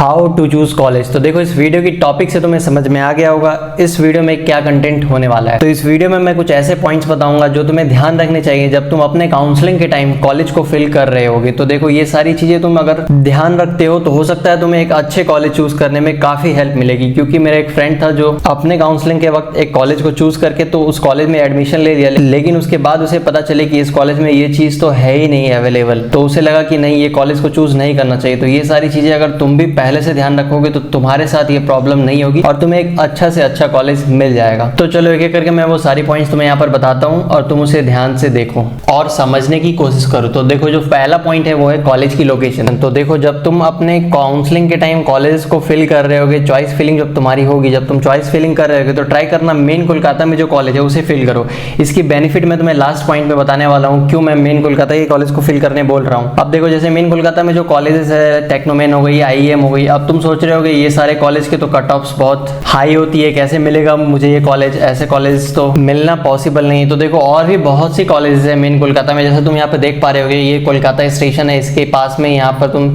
How to choose college. तो देखो इस वीडियो की टॉपिक से तुम्हें समझ में आ गया होगा इस वीडियो में क्या कंटेंट होने वाला है। तो इस वीडियो में मैं कुछ ऐसे पॉइंट्स बताऊंगा जो तुम्हें ध्यान रखने चाहिए जब तुम अपने काउंसलिंग के टाइम कॉलेज को फिल कर रहे होगे। तो देखो ये सारी चीजें तुम अगर ध्यान रखते हो तो हो सकता है तुम्हें एक अच्छे कॉलेज चूज करने में काफी हेल्प मिलेगी। क्योंकि मेरा एक फ्रेंड था जो अपने काउंसलिंग के वक्त एक कॉलेज को चूज करके तो उस कॉलेज में एडमिशन ले लिया, लेकिन उसके बाद उसे पता चले कि इस कॉलेज में ये चीज तो है ही नहीं अवेलेबल, तो उसे लगा कि नहीं ये कॉलेज को चूज नहीं करना चाहिए। तो ये सारी चीजें अगर तुम भी पहले से ध्यान रखोगे तो तुम्हारे साथ ये प्रॉब्लम नहीं होगी और तुम्हें एक अच्छा से अच्छा कॉलेज मिल जाएगा। तो चलो एक एक करके मैं वो सारी पॉइंट्स तुम्हें यहाँ पर बताता हूँ और तुम उसे ध्यान से देखो और समझने की कोशिश करो। तो देखो जो पहला पॉइंट है वो है कॉलेज की लोकेशन। तो देखो जब तुम अपने काउंसलिंग के टाइम कॉलेज को फिल कर रहे होगे, चॉइस फिलिंग जब तुम्हारी होगी, जब तुम चॉइस फिलिंग कर रहे होगे तो ट्राई करना मेन कोलकाता में जो कॉलेज है उसे फिल करो। इसकी बेनिफिट मैं तुम्हें लास्ट पॉइंट में बताने वाला हूँ क्यों मैं मेन कोलकाता के कॉलेज को फिल करने बोल रहा हूँ। अब देखो जैसे मेन कोलकाता में जो कॉलेजेस है, टेक्नोमेन हो गई, आईएम हो गई, अब तुम सोच रहे होगे ये सारे कॉलेज के तो कट ऑफ्स बहुत हाई होती है, कैसे मिलेगा मुझे ये कॉलेज, ऐसे कॉलेज तो मिलना पॉसिबल नहीं। तो देखो और भी बहुत सी कॉलेजेस है मेन कोलकाता में, जैसे तुम यहाँ पे देख पा रहे होगे ये कोलकाता स्टेशन है, इसके पास में यहाँ पर तुम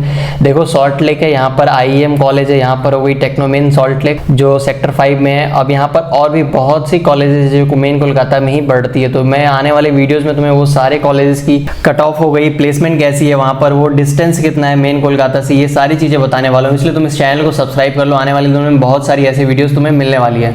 देखो सॉल्ट लेक है, यहाँ पर आईएम कॉलेज है, यहाँ पर हो गई टेक्नोमेन सॉल्ट लेक जो सेक्टर 5 में है। अब यहाँ पर और भी बहुत सी कॉलेजेस जो मेन कोलकाता में ही बढ़ती है। तो मैं आने वाले वीडियोस में तुम्हें वो सारे कॉलेजेस की कट ऑफ हो गई, प्लेसमेंट कैसी है वहाँ पर, वो डिस्टेंस कितना है मेन कोलकाता से, ये सारी चीजें बताने वाला हूँ। इसलिए तुम इस चैनल को सब्सक्राइब कर लो, आने वाले दिनों में बहुत सारी ऐसी वीडियोस तुम्हें मिलने वाली है।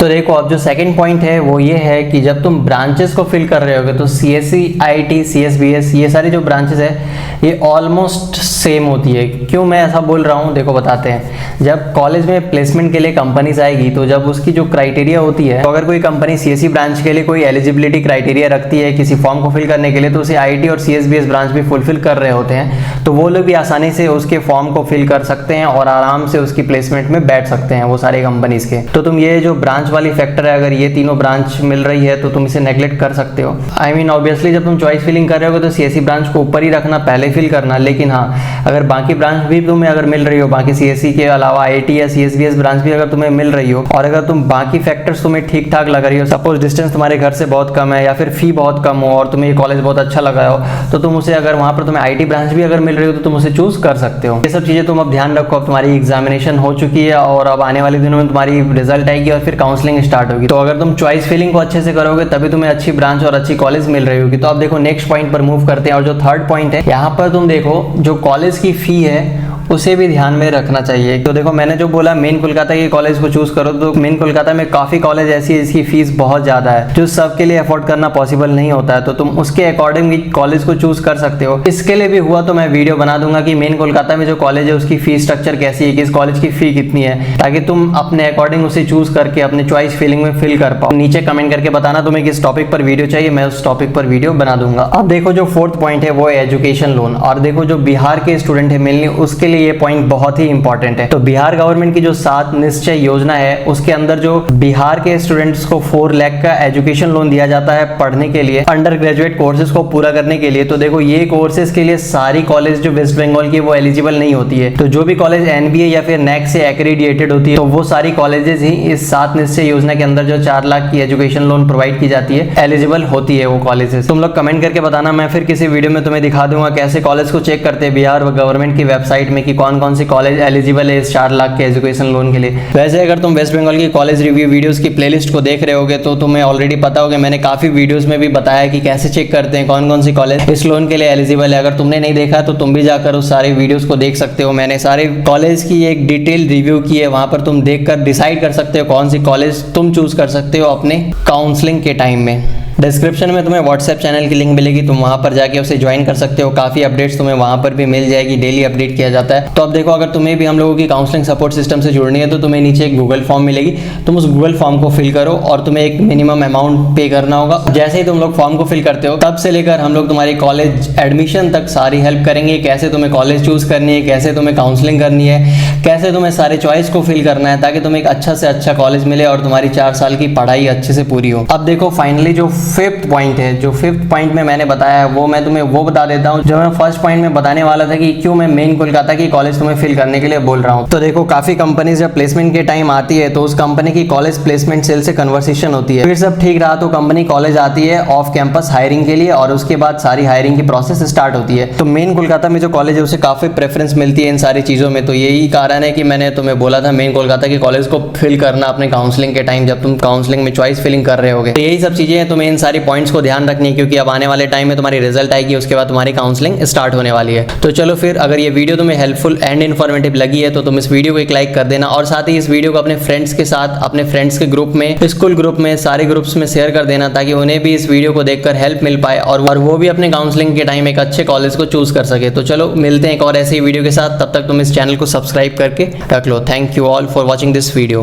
तो देखो अब जो सेकंड पॉइंट है वो ये है कि जब तुम ब्रांचेस को फिल कर रहे होगे तो सीएससी, आईआईटी, सीएसबीएस ये सारी जो ब्रांचेस है ये ऑलमोस्ट सेम होती है। क्यों मैं ऐसा बोल रहा हूँ देखो बताते हैं। जब कॉलेज में प्लेसमेंट के लिए कंपनीज आएगी तो जब उसकी जो क्राइटेरिया होती है, तो अगर कोई कंपनी सीएससी ब्रांच के लिए कोई एलिजिबिलिटी क्राइटेरिया रखती है किसी फॉर्म को फिल करने के लिए, तो उसे आईआईटी और सीएसबीएस ब्रांच भी फुलफिल कर रहे होते हैं, तो वो लोग भी आसानी से उसके फॉर्म को फिल कर सकते हैं और आराम से उसकी प्लेसमेंट में बैठ सकते हैं वो सारे कंपनीज के। तो तुम ये जो ब्रांच वाली फैक्टर है, अगर ये तीनों ब्रांच मिल रही है तो तुम इसे नेग्लेक्ट कर सकते हो। आई मीन ऑब्वियसली जब तुम चॉइस फिलिंग कर रहे हो तो सीएससी ब्रांच को ऊपर ही रखना, पहले फिल करना। लेकिन हाँ अगर बाकी ब्रांच भी तुम्हें अगर मिल रही हो, बाकी सीएससी के अलावा आईआईटी या सीएसबीएस ब्रांच भी अगर तुम्हें मिल रही हो और अगर तुम बाकी फैक्टर्स तुम्हें ठीक ठाक लग रही हो, सपोज डिस्टेंस तुम्हारे घर से बहुत कम है या फिर फी बहुत कम हो और तुम्हें ये कॉलेज बहुत अच्छा लगा हो, तो तुम उसे अगर वहां पर तुम्हें आईटी ब्रांच भी अगर मिल रही हो तो तुम उसे चूज कर सकते हो। ये सब चीजें तुम अब ध्यान रखो। अब तुम्हारी एग्जामिनेशन हो चुकी है और अब आने वाले दिनों में तुम्हारी रिजल्ट आएगी और फिर काउंसलिंग स्टार्ट होगी। तो अगर तुम चॉइस फिलिंग को अच्छे से करोगे तभी तुम्हें अच्छी ब्रांच और अच्छी कॉलेज मिल रही होगी। तो अब देखो नेक्स्ट पॉइंट पर मूव करते हैं और जो थर्ड पॉइंट है यहाँ पर तुम देखो जो कॉलेज की फी है उसे भी ध्यान में रखना चाहिए। तो देखो मैंने जो बोला मेन कोलकाता के कॉलेज को चूज करो, तो मेन कोलकाता में काफी कॉलेज ऐसी है जिसकी फीस बहुत ज्यादा है जो सबके लिए अफोर्ड करना पॉसिबल नहीं होता है, तो तुम उसके अकॉर्डिंग भी कॉलेज को चूज कर सकते हो। इसके लिए भी हुआ तो मैं वीडियो बना दूंगा कि मेन कोलकाता में जो कॉलेज है उसकी फीस स्ट्रक्चर कैसी है, किस कॉलेज की फी कितनी है, ताकि तुम अपने अकॉर्डिंग उसे चूज करके अपने चॉइस फिलिंग में फिल कर पाओ। नीचे कमेंट करके बताना तुम्हें किस टॉपिक पर वीडियो चाहिए, मैं उस टॉपिक पर वीडियो बना दूंगा। अब देखो जो फोर्थ पॉइंट है वो है एजुकेशन लोन। और देखो जो बिहार के स्टूडेंट है मेनली उसके लिए ये पॉइंट बहुत ही इंपॉर्टेंट है। तो बिहार गवर्नमेंट की जो 7 निश्चय योजना है उसके अंदर जो बिहार के स्टूडेंट्स को 4 लाख का एजुकेशन लोन दिया जाता है पढ़ने के लिए, अंडर ग्रेजुएट कोर्सेज को पूरा करने के लिए। तो देखो ये कोर्सेज के लिए सारी कॉलेज जो वेस्ट बंगाल की वो एलिजिबल नहीं होती है। तो जो भी कॉलेज एनबीए या फिर नेक से एक्रेडिटेटेड होती है तो वो सारी कॉलेजेस ही इस 7 निश्चय योजना के अंदर जो 4 लाख की एजुकेशन लोन प्रोवाइड की जाती है एलिजिबल होती है वो कॉलेजेस। तुम लोग कमेंट करके बताना, मैं फिर किसी वीडियो में तुम्हें दिखा दूंगा कैसे कॉलेज को चेक करते हैं बिहार गवर्नमेंट की वेबसाइट में कि कौन कौन सी कॉलेज एलिजिबल है इस 4 लाख के एजुकेशन लोन के लिए। वैसे अगर तुम वेस्ट बंगाल की कॉलेज रिव्यू वीडियोस की प्लेलिस्ट को देख रहे होगे तो तुम्हें ऑलरेडी पता होगा, मैंने काफी वीडियोस में भी बताया कि कैसे चेक करते हैं कौन कौन सी कॉलेज इस लोन के लिए एलिजिबल है। अगर तुमने नहीं देखा तो तुम भी जाकर उस सारे वीडियोस को देख सकते हो। मैंने सारे कॉलेज की एक डिटेल रिव्यू की है, वहां पर तुम देखकर डिसाइड कर सकते हो कौन सी कॉलेज तुम चूज कर सकते हो अपने काउंसलिंग के टाइम में। डिस्क्रिप्शन में तुम्हें व्हाट्सएप चैनल की लिंक मिलेगी, तुम वहां पर जाके उसे ज्वाइन कर सकते हो। काफी अपडेट्स तुम्हें वहां पर भी मिल जाएगी, डेली अपडेट किया जाता है। तो अब देखो अगर तुम्हें भी हम लोगों की काउंसलिंग सपोर्ट सिस्टम से जुड़नी है तो तुम्हें नीचे एक गूगल फॉर्म मिलेगी, तुम उस गूगल फॉर्म को फिल करो और तुम्हें एक मिनिमम अमाउंट पे करना होगा। जैसे ही तुम लोग फॉर्म को फिल करते हो तब से लेकर हम लोग तुम्हारी कॉलेज एडमिशन तक सारी हेल्प करेंगे, कैसे तुम्हें कॉलेज चूज करनी है, कैसे तुम्हें काउंसलिंग करनी है, कैसे तुम्हें सारे चॉइस को फिल करना है, ताकि तुम्हें एक अच्छा से अच्छा कॉलेज मिले और तुम्हारी 4 साल की पढ़ाई अच्छे से पूरी हो। अब देखो फाइनली जो 5th पॉइंट है, जो 5th पॉइंट में मैंने बताया वो मैं तुम्हें वो बता देता हूँ जो मैं फर्स्ट पॉइंट में बताने वाला था कि क्यों मैं मेन कोलकाता की कॉलेज तुम्हें फिल करने के लिए बोल रहा हूँ। तो देखो काफी कंपनीज जब प्लेसमेंट के टाइम आती है तो उस कंपनी की कॉलेज प्लेसमेंट सेल से कन्वर्सेशन होती है, फिर सब ठीक रहा तो कंपनी कॉलेज आती है ऑफ कैंपस हायरिंग के लिए और उसके बाद सारी हायरिंग की प्रोसेस स्टार्ट होती है। तो मेन कोलकाता में जो कॉलेज है उसे काफी प्रेफरेंस मिलती है इन सारी चीजों में। तो यही कारण कारण है कि मैंने तुम्हें बोला था मेन कोलकाता के कॉलेज को फिल करना अपने काउंसलिंग के टाइम, जब तुम काउंसलिंग में चॉइस फिलिंग कर रहे होगे। तो यही सब चीजें हैं, तुम्हें इन सारी पॉइंट्स को ध्यान रखनी है, क्योंकि अब आने वाले टाइम में तुम्हारी रिजल्ट आएगी, उसके बाद तुम्हारी काउंसलिंग स्टार्ट होने वाली है। तो चलो फिर, अगर ये वीडियो तुम्हें हेल्पफुल एंड इन्फॉर्मेटिव लगी है तो तुम इस वीडियो को एक लाइक कर देना, और साथ ही इस वीडियो को अपने फ्रेंड्स के साथ, अपने फ्रेंड्स के ग्रुप में, स्कूल ग्रुप में, सारे ग्रुप्स में शेयर कर देना, ताकि उन्हें भी इस वीडियो को देखकर हेल्प मिल पाए और वो भी अपने काउंसलिंग के टाइम एक अच्छे कॉलेज को चूज कर सके। तो चलो मिलते हैं एक और ऐसी वीडियो के साथ, तब तक तुम इस चैनल को सब्सक्राइब करके रख लो। Thank you all for watching this video.